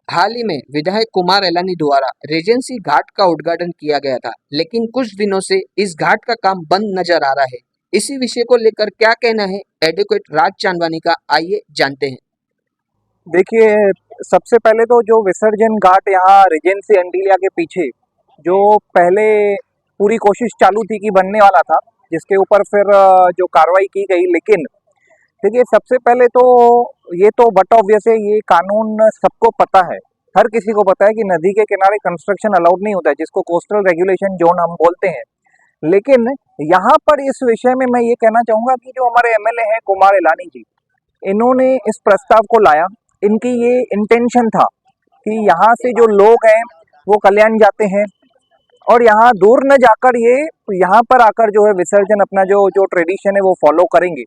हाल ही में विधायक कुमार एलानी द्वारा रेजेंसी घाट का उद्घाटन किया गया था, लेकिन कुछ दिनों से इस घाट का काम बंद नजर आ रहा है। इसी विषय को लेकर क्या कहना है एडवोकेट राज चांदवानी का, आइए जानते हैं। देखिए, सबसे पहले तो जो विसर्जन घाट यहाँ रेजेंसी एंटीलिया के पीछे जो पहले पूरी कोशिश चालू थी कि बनने वाला था, जिसके ऊपर फिर जो कार्रवाई की गई, लेकिन देखिए सबसे पहले तो ये तो बट ऑब्वियस है, ये कानून सबको पता है, हर किसी को पता है कि नदी के किनारे कंस्ट्रक्शन अलाउड नहीं होता है, जिसको कोस्टल रेगुलेशन जोन हम बोलते हैं। लेकिन यहाँ पर इस विषय में मैं ये कहना चाहूँगा कि जो हमारे एमएलए हैं कुमार एलानी जी, इन्होंने इस प्रस्ताव को लाया। इनकी ये इंटेंशन था कि यहाँ से जो लोग हैं वो कल्याण जाते हैं और यहाँ दूर न जाकर ये यहाँ पर आकर जो है विसर्जन अपना जो जो ट्रेडिशन है वो फॉलो करेंगे।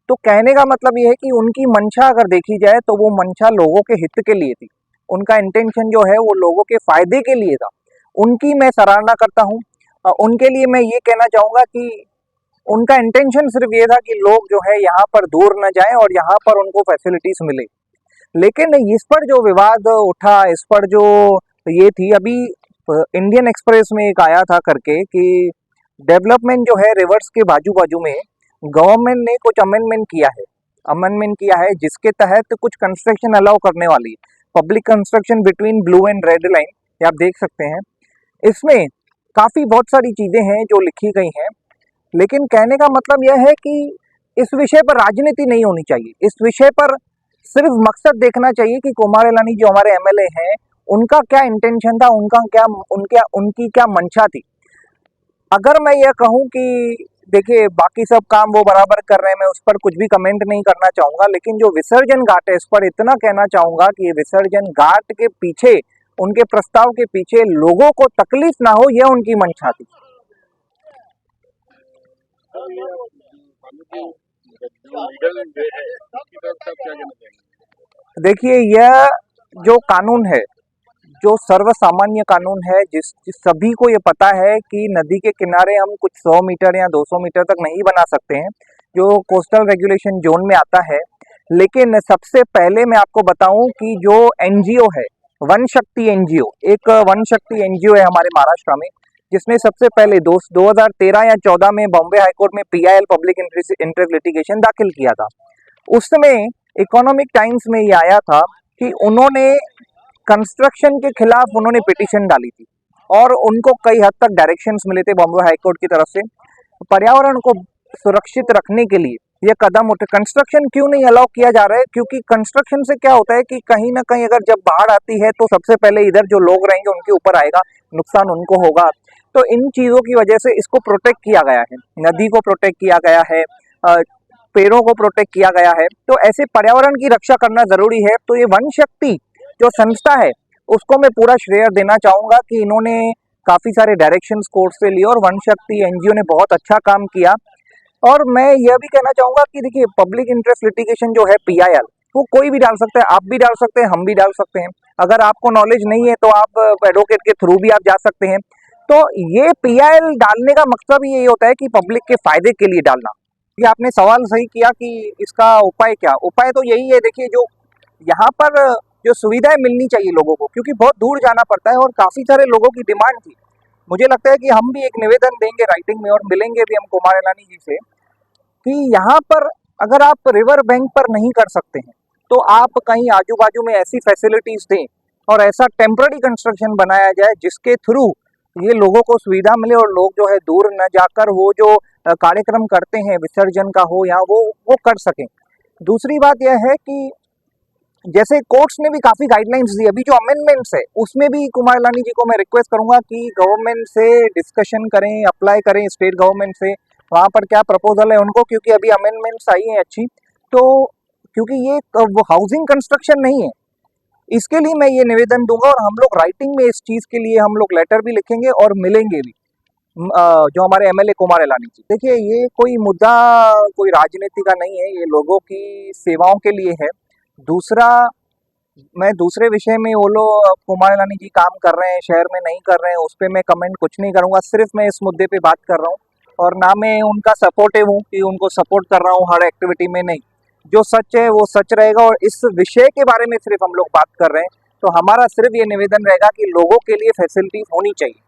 तो कहने का मतलब ये है कि उनकी मंशा अगर देखी जाए तो वो मंशा लोगों के हित के लिए थी, उनका इंटेंशन जो है वो लोगों के फायदे के लिए था। उनकी मैं सराहना करता हूँ। उनके लिए मैं ये कहना चाहूँगा कि उनका इंटेंशन सिर्फ ये था कि लोग जो है यहाँ पर दूर न जाएं और यहाँ पर उनको फैसिलिटीज मिले। लेकिन इस पर जो विवाद उठा, इस पर जो ये थी, अभी इंडियन एक्सप्रेस में एक आया था करके कि डेवलपमेंट जो है रिवर्स के बाजू बाजू में गवर्नमेंट ने कुछ अमेंडमेंट किया है जिसके तहत कुछ कंस्ट्रक्शन अलाउ करने वाली है, public construction between blue and red line, ये आप देख सकते हैं। इसमें काफ़ी बहुत सारी चीज़ें हैं जो लिखी गई हैं, लेकिन कहने का मतलब यह है कि इस विषय पर राजनीति नहीं होनी चाहिए। इस विषय पर सिर्फ मकसद देखना चाहिए कि कुमार एलानी जो हमारे एमएलए हैं, उनका क्या इंटेंशन था, उनकी क्या मंशा थी। अगर मैं यह कहूं कि देखिए बाकी सब काम वो बराबर कर रहे हैं, मैं उस पर कुछ भी कमेंट नहीं करना चाहूंगा, लेकिन जो विसर्जन घाट है इस पर इतना कहना चाहूंगा कि विसर्जन घाट के पीछे, उनके प्रस्ताव के पीछे लोगों को तकलीफ ना हो, यह उनकी मंशा थी। देखिए, यह जो कानून है, जो सर्व सामान्य कानून है, जिस सभी को ये पता है कि नदी के किनारे हम कुछ 100 मीटर या 200 मीटर तक नहीं बना सकते हैं, जो कोस्टल रेगुलेशन जोन में आता है। लेकिन सबसे पहले मैं आपको बताऊं कि जो एनजीओ है, वन शक्ति एनजीओ, एक वन शक्ति एनजीओ है हमारे महाराष्ट्र में, जिसने सबसे पहले 2013 या 14 में बॉम्बे हाईकोर्ट में पीआईएल पब्लिक इंटरेस्ट लिटिगेशन दाखिल किया था। उस समय इकोनॉमिक टाइम्स में ये आया था कि उन्होंने कंस्ट्रक्शन के खिलाफ उन्होंने पिटीशन डाली थी और उनको कई हद तक डायरेक्शंस मिले थे बॉम्बे हाईकोर्ट की तरफ से। पर्यावरण को सुरक्षित रखने के लिए ये कदम उठे। कंस्ट्रक्शन क्यों नहीं अलाउ किया जा रहा है? क्योंकि कंस्ट्रक्शन से क्या होता है कि कहीं ना कहीं अगर जब बाढ़ आती है तो सबसे पहले इधर जो लोग रहेंगे उनके ऊपर आएगा, नुकसान उनको होगा। तो इन चीज़ों की वजह से इसको प्रोटेक्ट किया गया है, नदी को प्रोटेक्ट किया गया है, पेड़ों को प्रोटेक्ट किया गया है। तो ऐसे पर्यावरण की रक्षा करना जरूरी है। तो ये वन शक्ति जो संस्था है उसको मैं पूरा श्रेय देना चाहूँगा कि इन्होंने काफ़ी सारे डायरेक्शंस कोर्ट से लिए और वन शक्ति एनजीओ ने बहुत अच्छा काम किया। और मैं यह भी कहना चाहूँगा कि देखिए पब्लिक इंटरेस्ट लिटिगेशन जो है पीआईएल, वो कोई भी डाल सकता है, आप भी डाल सकते हैं, हम भी डाल सकते हैं। अगर आपको नॉलेज नहीं है तो आप एडवोकेट के थ्रू भी आप जा सकते हैं। तो ये पीआईएल डालने का मकसद यही होता है कि पब्लिक के फायदे के लिए डालना। ये आपने सवाल सही किया कि इसका उपाय क्या? उपाय तो यही है, देखिए जो यहाँ पर जो सुविधाएं मिलनी चाहिए लोगों को, क्योंकि बहुत दूर जाना पड़ता है और काफ़ी सारे लोगों की डिमांड थी। मुझे लगता है कि हम भी एक निवेदन देंगे राइटिंग में और मिलेंगे भी हम कुमार एलानी जी से कि यहाँ पर अगर आप रिवर बैंक पर नहीं कर सकते हैं तो आप कहीं आजू बाजू में ऐसी फैसिलिटीज दें और ऐसा टेम्पररी कंस्ट्रक्शन बनाया जाए जिसके थ्रू ये लोगों को सुविधा मिले और लोग जो है दूर न जाकर वो जो कार्यक्रम करते हैं विसर्जन का हो या वो कर सकें। दूसरी बात यह है कि जैसे कोर्ट्स ने भी काफ़ी गाइडलाइंस दी, अभी जो अमेंडमेंट्स है उसमें भी कुमार एलानी जी को मैं रिक्वेस्ट करूंगा कि गवर्नमेंट से डिस्कशन करें, अप्लाई करें स्टेट गवर्नमेंट से, वहाँ पर क्या प्रपोजल है उनको, क्योंकि अभी अमेंडमेंट्स आई हैं अच्छी। तो क्योंकि ये हाउसिंग कंस्ट्रक्शन नहीं है, इसके लिए मैं ये निवेदन दूंगा और हम लोग राइटिंग में इस चीज़ के लिए हम लोग लेटर भी लिखेंगे और मिलेंगे भी जो हमारे एमएलए कुमार एलानी जी। देखिए ये कोई मुद्दा कोई राजनीति का नहीं है, ये लोगों की सेवाओं के लिए है। दूसरा, मैं दूसरे विषय में वो लोग कुमार एलानी जी काम कर रहे हैं शहर में नहीं कर रहे हैं उस पर मैं कमेंट कुछ नहीं करूँगा। सिर्फ मैं इस मुद्दे पे बात कर रहा हूँ और ना मैं उनका सपोर्टिव हूँ कि उनको सपोर्ट कर रहा हूँ हर एक्टिविटी में, नहीं। जो सच है वो सच रहेगा और इस विषय के बारे में सिर्फ हम लोग बात कर रहे हैं। तो हमारा सिर्फ ये निवेदन रहेगा कि लोगों के लिए फैसिलिटीज होनी चाहिए।